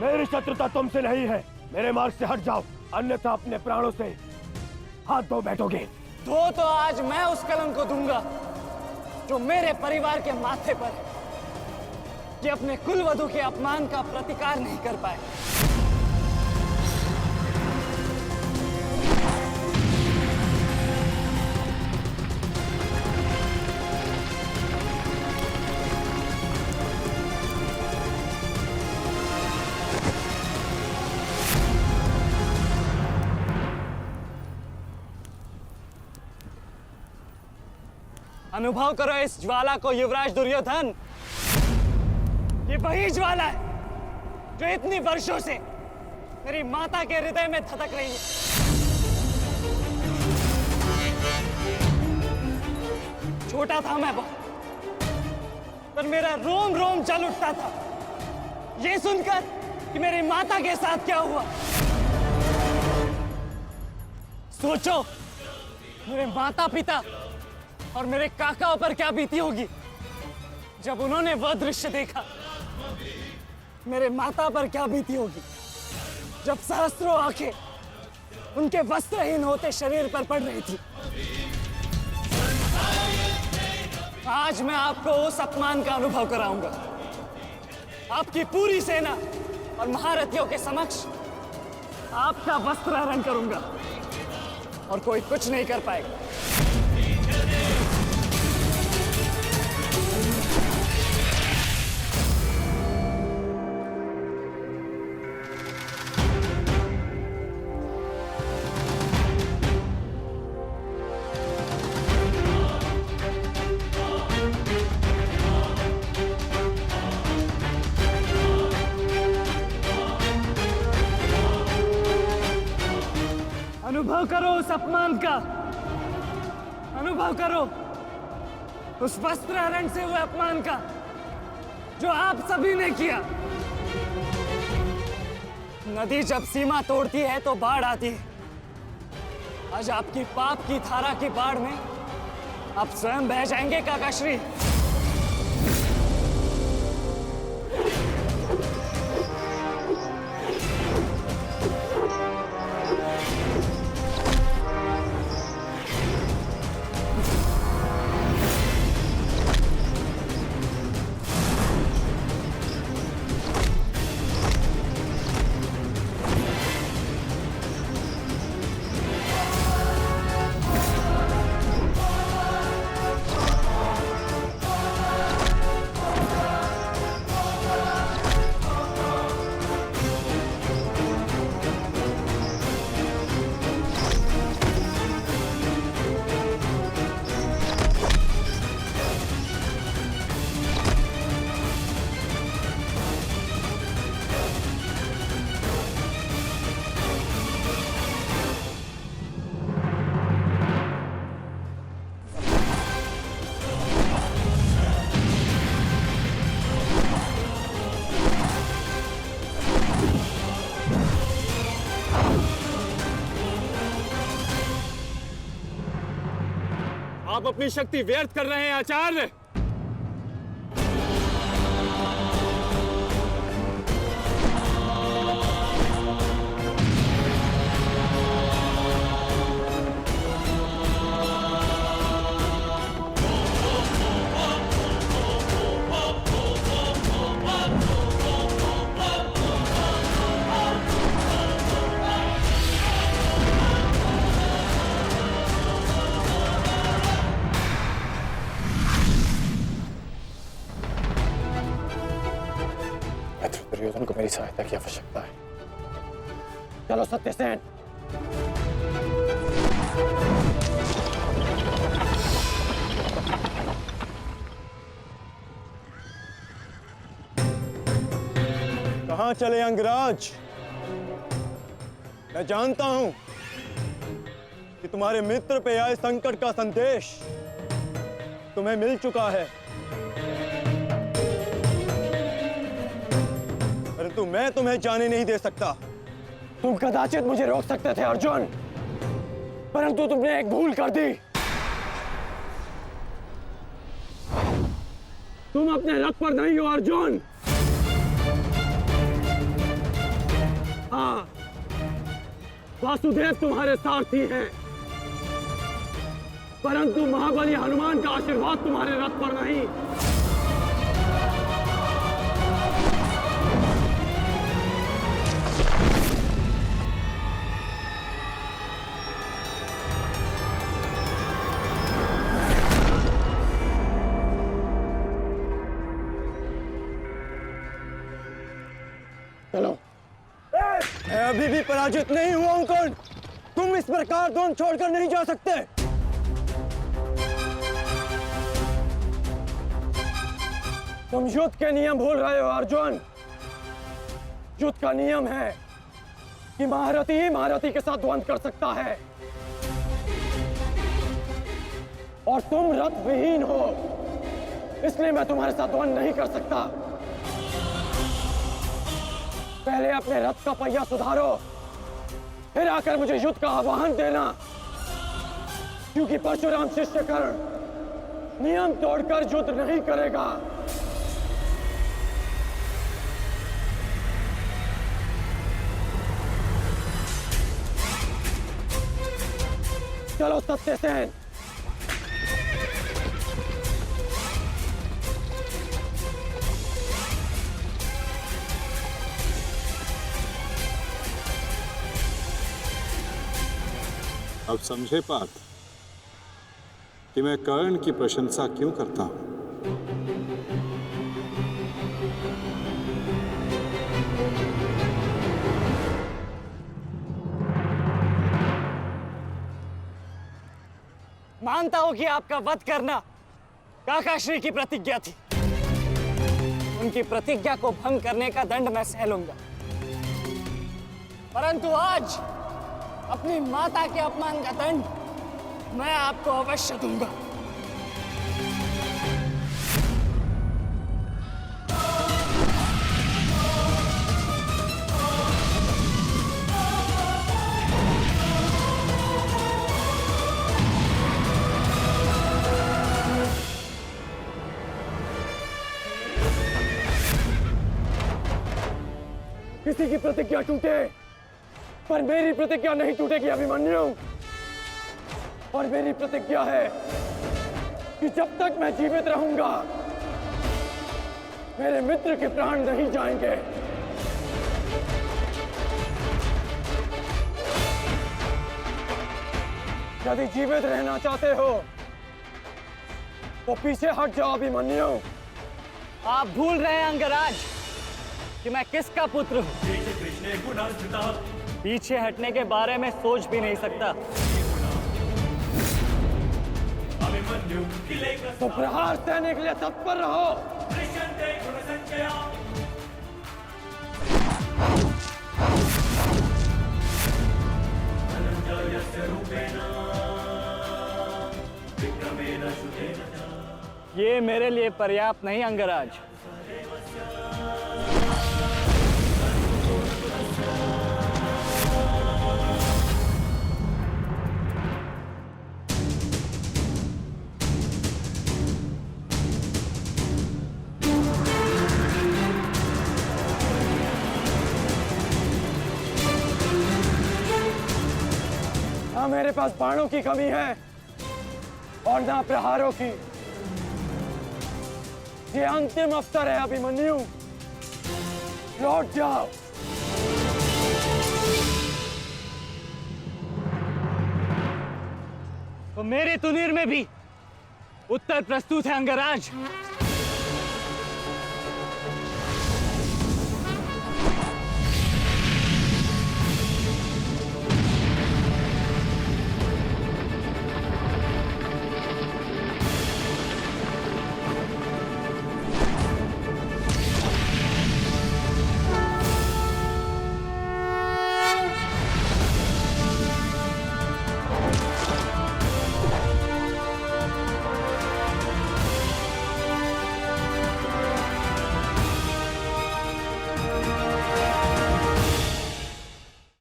मेरी शत्रुता तुमसे नहीं है, मेरे मार्ग से हट जाओ, अन्यथा अपने प्राणों से हाथ धो बैठोगे। तो आज मैं उस कलंक को दूंगा जो मेरे परिवार के माथे पर है, कि अपने कुलवधु के अपमान का प्रतिकार नहीं कर पाए। अनुभव करो इस ज्वाला को युवराज दुर्योधन। ये वही ज्वाला है जो इतनी वर्षों से मेरी माता के हृदय में धधक रही है। छोटा था मैं बहुत, पर मेरा रोम रोम जल उठता था ये सुनकर कि मेरी माता के साथ क्या हुआ। सोचो मेरे माता पिता और मेरे काकाओं पर क्या बीती होगी जब उन्होंने वह दृश्य देखा। मेरे माता पर क्या बीती होगी जब सहस्त्रों आंखें उनके वस्त्रहीन होते शरीर पर पड़ रही थी। आज मैं आपको उस अपमान का अनुभव कराऊंगा। आपकी पूरी सेना और महारथियों के समक्ष आपका वस्त्र हरण करूंगा और कोई कुछ नहीं कर पाएगा। अनुभव करो उस अपमान का, अनुभव करो उस वस्त्र हरण से हुए अपमान का जो आप सभी ने किया। नदी जब सीमा तोड़ती है तो बाढ़ आती है। आज आपकी पाप की धारा की बाढ़ में आप स्वयं बह जाएंगे काकाश्री। आप अपनी शक्ति व्यर्थ कर रहे हैं आचार्य। दुर्योधन को मेरी सहायता की आवश्यकता है। चलो सत्यसेन। कहां चले अंगराज? मैं जानता हूं कि तुम्हारे मित्र पे आए संकट का संदेश तुम्हें मिल चुका है, परंतु मैं तुम्हें जाने नहीं दे सकता। तुम कदाचित मुझे रोक सकते थे अर्जुन, परंतु तुमने एक भूल कर दी। तुम अपने रथ पर नहीं हो अर्जुन। हाँ, वासुदेव तुम्हारे सारथी हैं, परंतु महाबली हनुमान का आशीर्वाद तुम्हारे रथ पर नहीं। चलो। मैं अभी भी पराजित नहीं हुआ हूं कर्ण। तुम इस प्रकार द्रोण छोड़कर नहीं जा सकते। तुम युद्ध के नियम भूल रहे हो अर्जुन। युद्ध का नियम है कि महारथी ही महारथी के साथ द्वंद्व कर सकता है, और तुम रथ विहीन हो, इसलिए मैं तुम्हारे साथ द्वंद्व नहीं कर सकता। पहले अपने रथ का पहिया सुधारो, फिर आकर मुझे युद्ध का आह्वान देना, क्योंकि परशुराम शिष्य कर्ण नियम तोड़कर युद्ध नहीं करेगा। चलो सत्यसेन। अब समझे पार्थ कि मैं कर्ण की प्रशंसा क्यों करता हूं। मानता हूं कि आपका वध करना काकाश्री की प्रतिज्ञा थी। उनकी प्रतिज्ञा को भंग करने का दंड मैं सह लूंगा, परंतु आज अपनी माता के अपमान का दंड मैं आपको अवश्य दूंगा। किसी की प्रतिज्ञा टूटे, पर मेरी प्रतिज्ञा नहीं टूटेगी अभिमन्यु। और मेरी प्रतिज्ञा है कि जब तक मैं जीवित रहूंगा, मेरे मित्र के प्राण नहीं जाएंगे। यदि जीवित रहना चाहते हो तो पीछे हट जाओ अभिमन्यु। आप भूल रहे हैं अंगराज कि मैं किसका पुत्र हूं। पीछे हटने के बारे में सोच भी नहीं सकता। तो प्रहार सहने के लिए तत्पर रहो। ये मेरे लिए पर्याप्त नहीं अंगराज। ना मेरे पास बाणों की कमी है और ना प्रहारों की। ये अंतिम अवसर है अभिमन्यु, लौट जाओ। तो मेरे तुनीर में भी उत्तर प्रस्तुत है अंगराज।